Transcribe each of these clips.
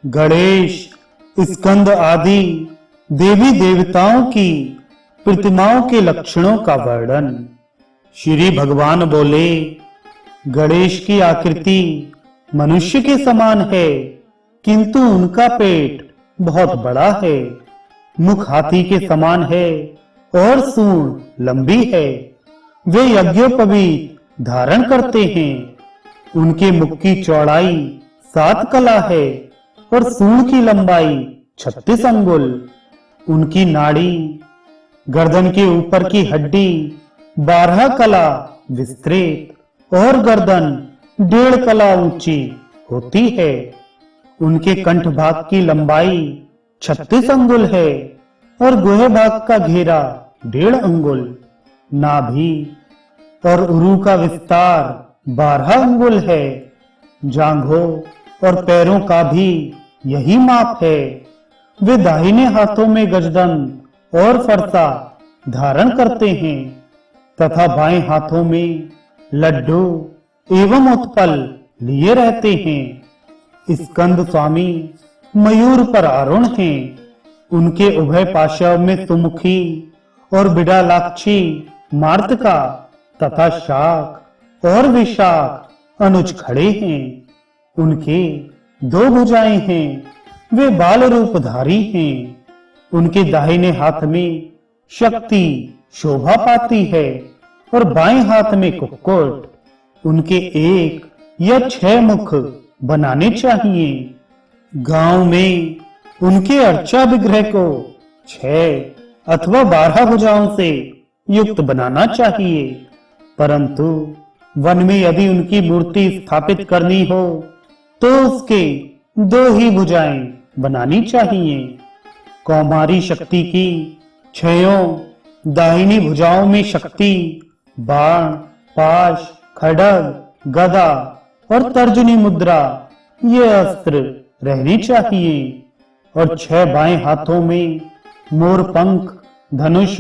गणेश, स्कंद आदि देवी देवताओं की प्रतिमाओं के लक्षणों का वर्णन। श्री भगवान बोले, गणेश की आकृति मनुष्य के समान है, किंतु उनका पेट बहुत बड़ा है। मुख हाथी के समान है और सूंड लंबी है। वे यज्ञोपवीत धारण करते हैं। उनके मुख की चौड़ाई 7 कला है और सूंड की लंबाई 36 अंगुल। उनकी नाड़ी, गर्दन के ऊपर की हड्डी 12 कला विस्तृत और गर्दन 1.5 कला ऊंची होती है। उनके कंठ भाग की लंबाई 36 अंगुल है और गुहे भाग का घेरा 1.5 अंगुल। नाभि और उरु का विस्तार 12 अंगुल है। जांघों और पैरों का भी यही माप है। वे दाहिने हाथों में गजदंड और फरसा धारण करते हैं तथा बाएं हाथों में लड्डू एवं उत्पल लिए रहते हैं। स्कंद स्वामी मयूर पर आरूढ़ हैं। उनके उभय पार्श्व में सुमुखी और बिडालाक्षी, मार्तका तथा शाक और विशाख अनुज खड़े हैं। उनके 2 भुजाएं हैं। वे बाल रूपधारी हैं। उनके दाहिने हाथ में शक्ति शोभा पाती है और बाएं हाथ में कुक्कुट। उनके 1 या 6 मुख बनाने चाहिए। गांव में उनके अर्चा विग्रह को 6 अथवा 12 भुजाओं से युक्त बनाना चाहिए, परंतु वन में यदि उनकी मूर्ति स्थापित करनी हो तो उसके 2 ही भुजाएं बनानी चाहिए। कौमारी शक्ति की 6 दाहिनी भुजाओं में शक्ति, बाण, पाश, खड्ग, गदा और तर्जनी मुद्रा ये अस्त्र रहने चाहिए और 6 बाएं हाथों में मोर पंख, धनुष,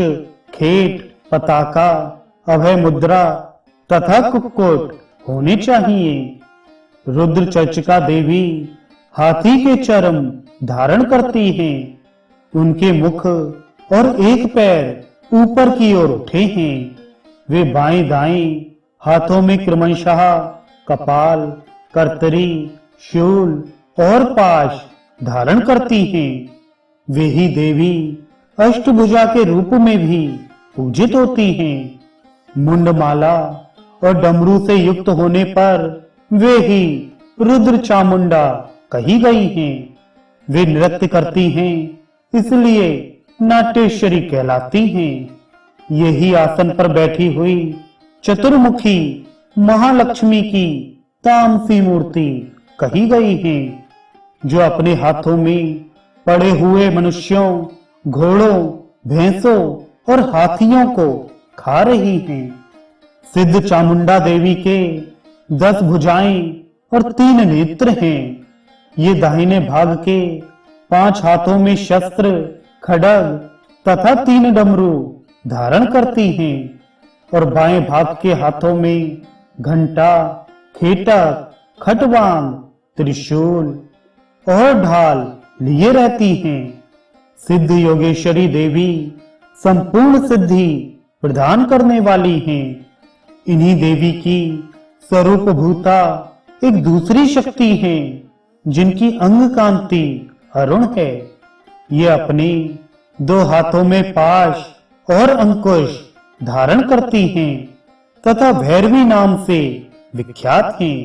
खेट, पताका, अभय मुद्रा तथा कुक्कुट होने चाहिए। रुद्र चर्चिका देवी हाथी के चर्म धारण करती हैं। उनके मुख और 1 पैर ऊपर की ओर उठे हैं। वे बाएं दाएं हाथों में क्रमशः कपाल, कर्तरी, शूल और पाश धारण करती हैं। वे ही देवी अष्टभुजा के रूप में भी पूजित होती हैं। मुंडमाला और डमरू से युक्त होने पर वे ही रुद्र चामुंडा कही गई हैं। वे नृत्य करती हैं, इसलिए नाट्येश्वरी कहलाती हैं। यही आसन पर बैठी हुई चतुर्मुखी महालक्ष्मी की तामसी मूर्ति कही गई हैं, जो अपने हाथों में पड़े हुए मनुष्यों, घोड़ों, भैंसों और हाथियों को खा रही हैं। सिद्ध चामुंडा देवी के 10 भुजाएं और 3 नेत्र हैं। ये दाहिने भाग के 5 हाथों में शस्त्र, खड्ग तथा 3 डमरू धारण करती हैं और बाएं भाग के हाथों में घंटा, खेटक, खटवांग, त्रिशूल और ढाल लिए रहती हैं। सिद्ध योगेश्वरी देवी संपूर्ण सिद्धि प्रदान करने वाली हैं। इन्हीं देवी की स्वरूप भूता एक दूसरी शक्ति है, जिनकी अंग कांति अरुण है। ये अपने 2 हाथों में पाश और अंकुश धारण करती हैं तथा भैरवी नाम से विख्यात हैं।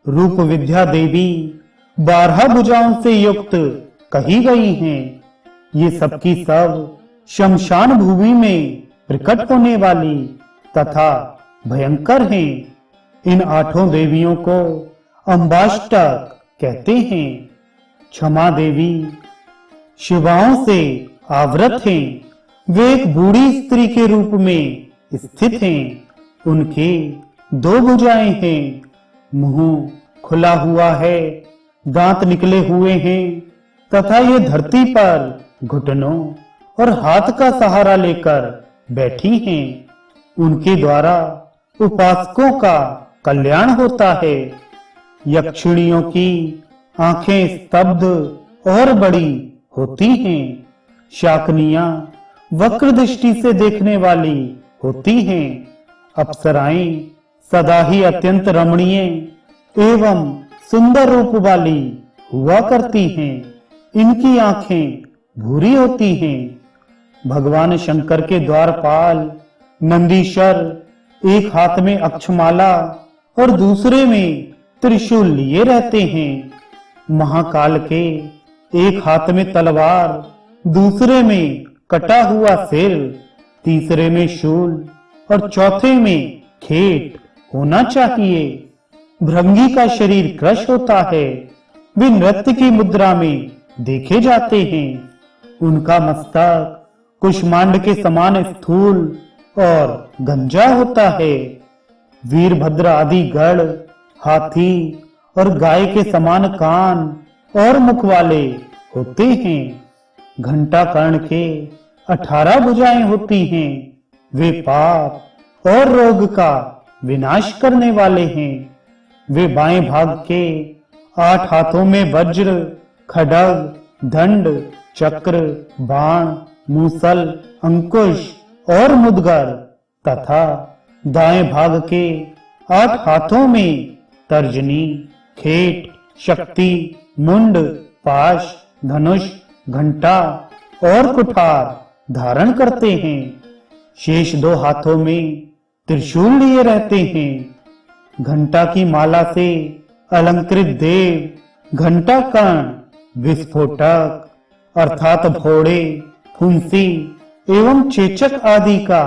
रूप विद्या देवी 12 भुजाओं से युक्त कही गई हैं। ये सबकी सब शमशान भूमि में प्रकट होने वाली तथा भयंकर हैं। इन 8 देवियों को अंबाष्टक कहते हैं। क्षमा देवी शिवाओं से आवृत हैं। वे एक बूढ़ी स्त्री के रूप में स्थित हैं। उनके 2 भुजाएं हैं। मुंह खुला हुआ है, दांत निकले हुए हैं तथा ये धरती पर घुटनों और हाथ का सहारा लेकर बैठी हैं। उनके द्वारा उपासकों का कल्याण होता है। यक्षिणियों की आंखें स्तब्ध और बड़ी होती हैं। शाकनियां वक्र दृष्टि से देखने वाली होती हैं। अप्सराएं सदा ही अत्यंत रमणीय एवं सुंदर रूप वाली हुआ करती हैं। इनकी आंखें भूरी होती हैं। भगवान शंकर के द्वारपाल नंदीश्वर एक हाथ में अक्षमाला और दूसरे में त्रिशूल लिए रहते हैं। महाकाल के एक हाथ में तलवार, दूसरे में कटा हुआ सिर, तीसरे में शूल और चौथे में खेट होना चाहिए। भृंगी का शरीर कृश होता है। वे नृत्य की मुद्रा में देखे जाते हैं। उनका मस्तक कुष्मांड के समान स्थूल और गंजा होता है। वीरभद्र आदि गढ़ हाथी और गाय के समान कान और मुख वाले होते हैं। घंटा कर्ण के 18 भुजाएं होती हैं। वे पाप और रोग का विनाश करने वाले हैं। वे बाएं भाग के 8 हाथों में वज्र, खड्ग, दंड, चक्र, बाण, मूसल, अंकुश और मुद्गर तथा दाएं भाग के 8 हाथों में तर्जनी, खेट, शक्ति, मुंड, पाश, धनुष, घंटा और कुठार धारण करते हैं। शेष 2 हाथों में त्रिशूल लिए रहते हैं। घंटा की माला से अलंकृत देव घंटा कर्ण विस्फोटक अर्थात भोड़े, फुंसी एवं चेचक आदि का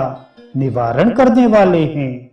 निवारण करने वाले हैं।